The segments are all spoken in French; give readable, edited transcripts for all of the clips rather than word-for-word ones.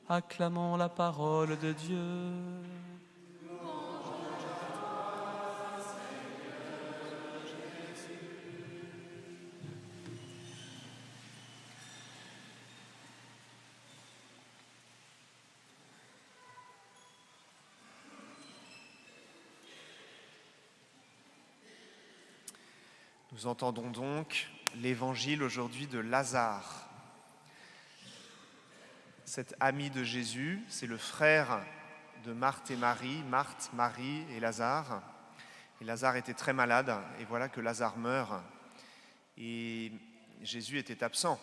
Acclamons la parole de Dieu. Nous entendons donc l'évangile aujourd'hui de Lazare. Cet ami de Jésus, c'est le frère de Marthe et Marie, Marthe, Marie et Lazare. Et Lazare était très malade, et voilà que Lazare meurt. Et Jésus était absent,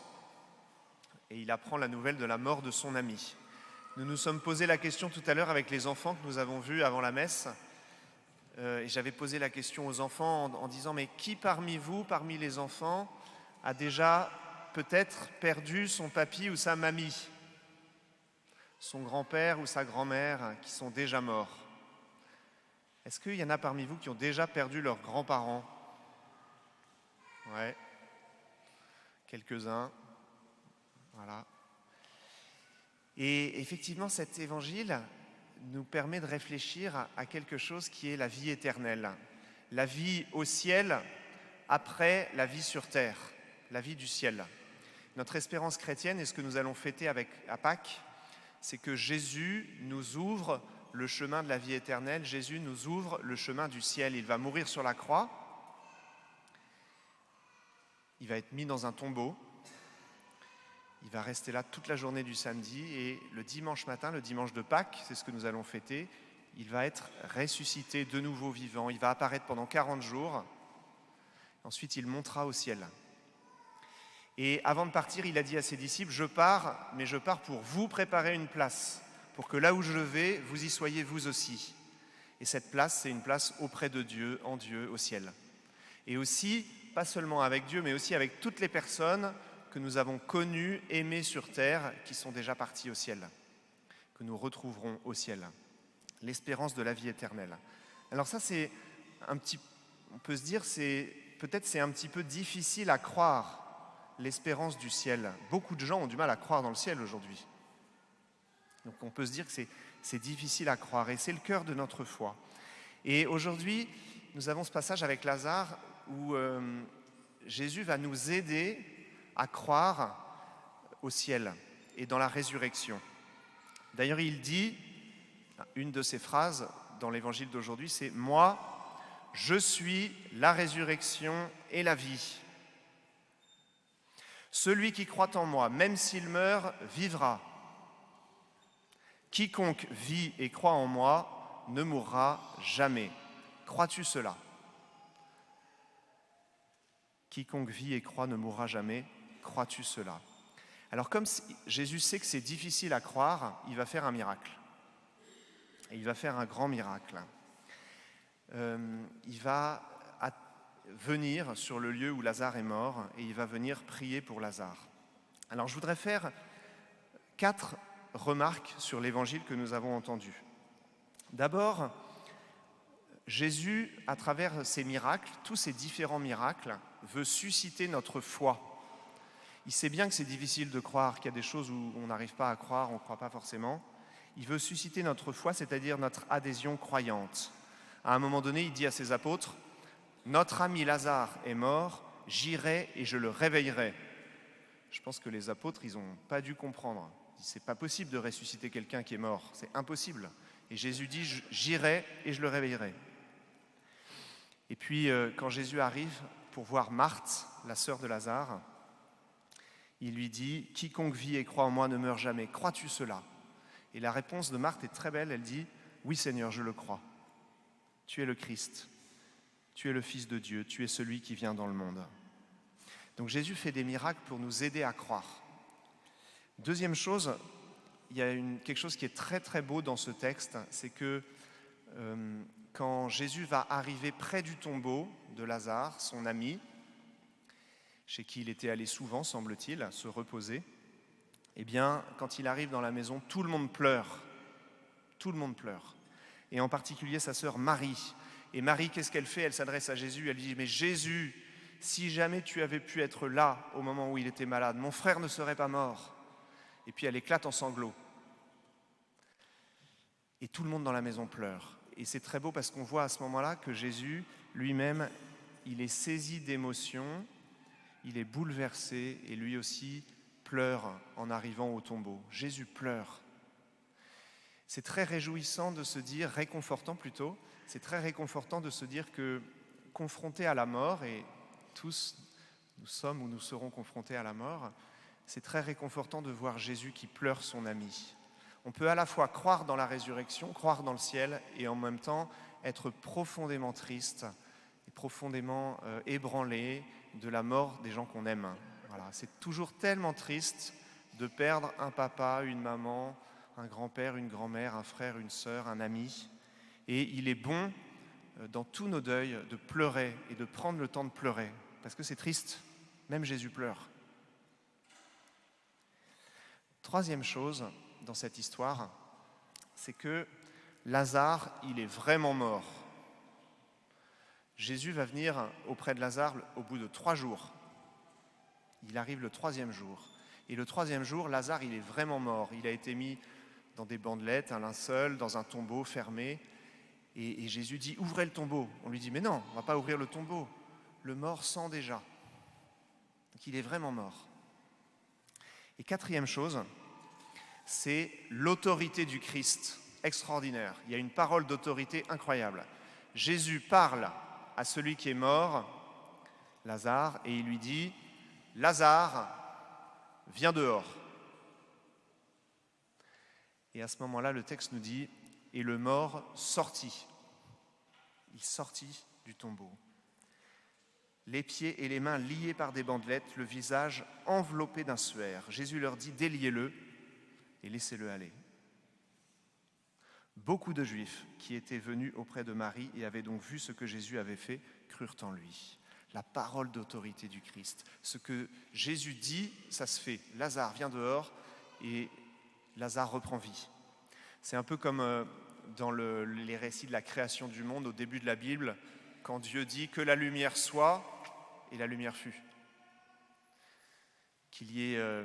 et il apprend la nouvelle de la mort de son ami. Nous nous sommes posé la question tout à l'heure avec les enfants que nous avons vus avant la messe. Et j'avais posé la question aux enfants en disant « Mais qui parmi vous, parmi les enfants, a déjà peut-être perdu son papy ou sa mamie, son grand-père ou sa grand-mère qui sont déjà morts? Est-ce qu'il y en a parmi vous qui ont déjà perdu leurs grands-parents? » Ouais, quelques-uns, voilà. Et effectivement, cet évangile nous permet de réfléchir à quelque chose qui est la vie éternelle. La vie au ciel après la vie sur terre, la vie du ciel. Notre espérance chrétienne et ce que nous allons fêter à Pâques, c'est que Jésus nous ouvre le chemin de la vie éternelle, Jésus nous ouvre le chemin du ciel. Il va mourir sur la croix, il va être mis dans un tombeau, il va rester là toute la journée du samedi et le dimanche matin, le dimanche de Pâques, c'est ce que nous allons fêter, il va être ressuscité de nouveau vivant. Il va apparaître pendant 40 jours. Ensuite, il montera au ciel. Et avant de partir, il a dit à ses disciples « Je pars, mais je pars pour vous préparer une place, pour que là où je vais, vous y soyez vous aussi. » Et cette place, c'est une place auprès de Dieu, en Dieu, au ciel. Et aussi, pas seulement avec Dieu, mais aussi avec toutes les personnes que nous avons connues, aimées sur terre, qui sont déjà parties au ciel, que nous retrouverons au ciel. L'espérance de la vie éternelle. Alors ça, c'est on peut se dire, peut-être c'est un petit peu difficile à croire, l'espérance du ciel. Beaucoup de gens ont du mal à croire dans le ciel aujourd'hui. Donc on peut se dire que c'est difficile à croire, et c'est le cœur de notre foi. Et aujourd'hui, nous avons ce passage avec Lazare où Jésus va nous aider à croire au ciel et dans la résurrection. D'ailleurs, il dit, une de ses phrases dans l'évangile d'aujourd'hui, c'est « Moi, je suis la résurrection et la vie. Celui qui croit en moi, même s'il meurt, vivra. Quiconque vit et croit en moi ne mourra jamais. Crois-tu cela ? Quiconque vit et croit ne mourra jamais. Crois-tu cela ? » Alors comme Jésus sait que c'est difficile à croire, il va faire un miracle. Et il va faire un grand miracle. Il va venir sur le lieu où Lazare est mort et il va venir prier pour Lazare. Alors je voudrais faire 4 remarques sur l'évangile que nous avons entendu. D'abord, Jésus, à travers ces miracles, tous ces différents miracles, veut susciter notre foi. Il sait bien que c'est difficile de croire, qu'il y a des choses où on n'arrive pas à croire, on ne croit pas forcément. Il veut susciter notre foi, c'est-à-dire notre adhésion croyante. À un moment donné, il dit à ses apôtres, « Notre ami Lazare est mort, j'irai et je le réveillerai. » Je pense que les apôtres, ils n'ont pas dû comprendre. C'est pas possible de ressusciter quelqu'un qui est mort, c'est impossible. Et Jésus dit, j'irai et je le réveillerai. Et puis, quand Jésus arrive pour voir Marthe, la sœur de Lazare, il lui dit, quiconque vit et croit en moi ne meurt jamais. Crois-tu cela ? Et la réponse de Marthe est très belle, elle dit, oui Seigneur, je le crois. Tu es le Christ, tu es le Fils de Dieu, tu es celui qui vient dans le monde. Donc Jésus fait des miracles pour nous aider à croire. Deuxième chose, il y a quelque chose qui est très très beau dans ce texte, c'est que quand Jésus va arriver près du tombeau de Lazare, son ami, chez qui il était allé souvent, semble-t-il, se reposer, eh bien, quand il arrive dans la maison, tout le monde pleure. Tout le monde pleure. Et en particulier sa sœur Marie. Et Marie, qu'est-ce qu'elle fait ? Elle s'adresse à Jésus, elle dit « Mais Jésus, si jamais tu avais pu être là au moment où il était malade, mon frère ne serait pas mort. » Et puis elle éclate en sanglots. Et tout le monde dans la maison pleure. Et c'est très beau parce qu'on voit à ce moment-là que Jésus lui-même, il est saisi d'émotion, il est bouleversé et lui aussi pleure en arrivant au tombeau. Jésus pleure. C'est très réjouissant de se dire, réconfortant plutôt, c'est très réconfortant de se dire que confrontés à la mort, et tous nous sommes ou nous serons confrontés à la mort, c'est très réconfortant de voir Jésus qui pleure son ami. On peut à la fois croire dans la résurrection, croire dans le ciel, et en même temps être profondément triste et profondément ébranlé de la mort des gens qu'on aime. Voilà, c'est toujours tellement triste de perdre un papa, une maman, un grand-père, une grand-mère, un frère, une sœur, un ami. Et il est bon, dans tous nos deuils, de pleurer et de prendre le temps de pleurer, parce que c'est triste, même Jésus pleure. Troisième chose dans cette histoire, c'est que Lazare, il est vraiment mort. Jésus va venir auprès de Lazare au bout de 3 jours. Il arrive le 3e jour. Et le 3e jour, Lazare, il est vraiment mort. Il a été mis dans des bandelettes, un linceul, dans un tombeau fermé. Et Jésus dit, ouvrez le tombeau. On lui dit, mais non, on ne va pas ouvrir le tombeau. Le mort sent déjà. Donc il est vraiment mort. Et 4e chose, c'est l'autorité du Christ, extraordinaire. Il y a une parole d'autorité incroyable. Jésus parle à celui qui est mort, Lazare, et il lui dit, Lazare, viens dehors. Et à ce moment-là, le texte nous dit, et le mort sortit. Il sortit du tombeau. Les pieds et les mains liés par des bandelettes, le visage enveloppé d'un suaire. Jésus leur dit, déliez-le et laissez-le aller. Beaucoup de Juifs qui étaient venus auprès de Marie et avaient donc vu ce que Jésus avait fait, crurent en lui. La parole d'autorité du Christ. Ce que Jésus dit, ça se fait. Lazare vient dehors et Lazare reprend vie. C'est un peu comme dans les récits de la création du monde au début de la Bible, quand Dieu dit que la lumière soit, et la lumière fut. Qu'il y ait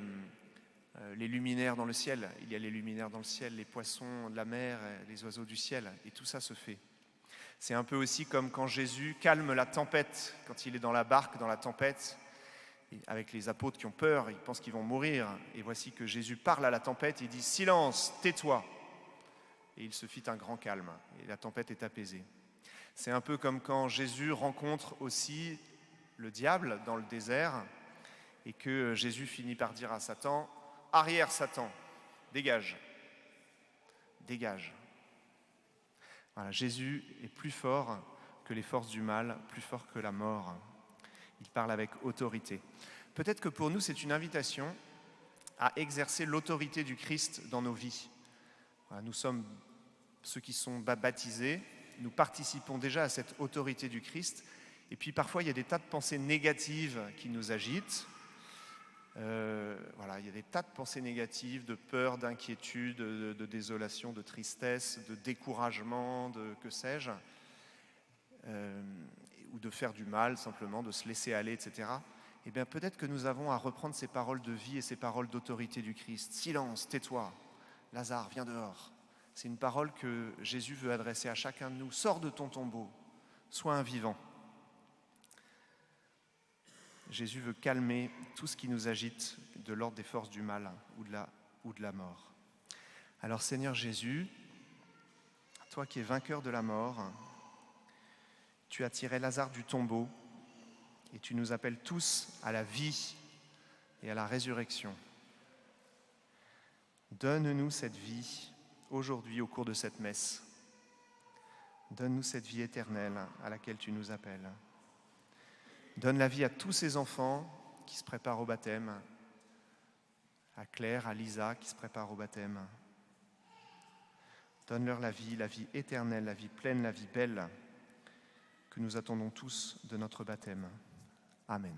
les luminaires dans le ciel, il y a les luminaires dans le ciel, les poissons de la mer, les oiseaux du ciel, et tout ça se fait. C'est un peu aussi comme quand Jésus calme la tempête, quand il est dans la barque, dans la tempête, et avec les apôtres qui ont peur, ils pensent qu'ils vont mourir, et voici que Jésus parle à la tempête, il dit « Silence, tais-toi !» Et il se fit un grand calme, et la tempête est apaisée. C'est un peu comme quand Jésus rencontre aussi le diable dans le désert, et que Jésus finit par dire à Satan, « Arrière Satan, dégage, dégage !» Voilà, Jésus est plus fort que les forces du mal, plus fort que la mort. Il parle avec autorité. Peut-être que pour nous, c'est une invitation à exercer l'autorité du Christ dans nos vies. Voilà, nous sommes ceux qui sont baptisés, nous participons déjà à cette autorité du Christ. Et puis parfois, il y a des tas de pensées négatives qui nous agitent. Il y a des tas de pensées négatives, de peur, d'inquiétude, de désolation, de tristesse, de découragement, de que sais-je, ou de faire du mal simplement, de se laisser aller, etc. Eh bien, peut-être que nous avons à reprendre ces paroles de vie et ces paroles d'autorité du Christ. Silence, tais-toi, Lazare, viens dehors. C'est une parole que Jésus veut adresser à chacun de nous. Sors de ton tombeau, sois un vivant. Jésus veut calmer tout ce qui nous agite de l'ordre des forces du mal ou de la mort. Alors Seigneur Jésus, toi qui es vainqueur de la mort, tu as tiré Lazare du tombeau et tu nous appelles tous à la vie et à la résurrection. Donne-nous cette vie aujourd'hui au cours de cette messe. Donne-nous cette vie éternelle à laquelle tu nous appelles. Donne la vie à tous ces enfants qui se préparent au baptême, à Claire, à Lisa qui se préparent au baptême. Donne-leur la vie éternelle, la vie pleine, la vie belle que nous attendons tous de notre baptême. Amen.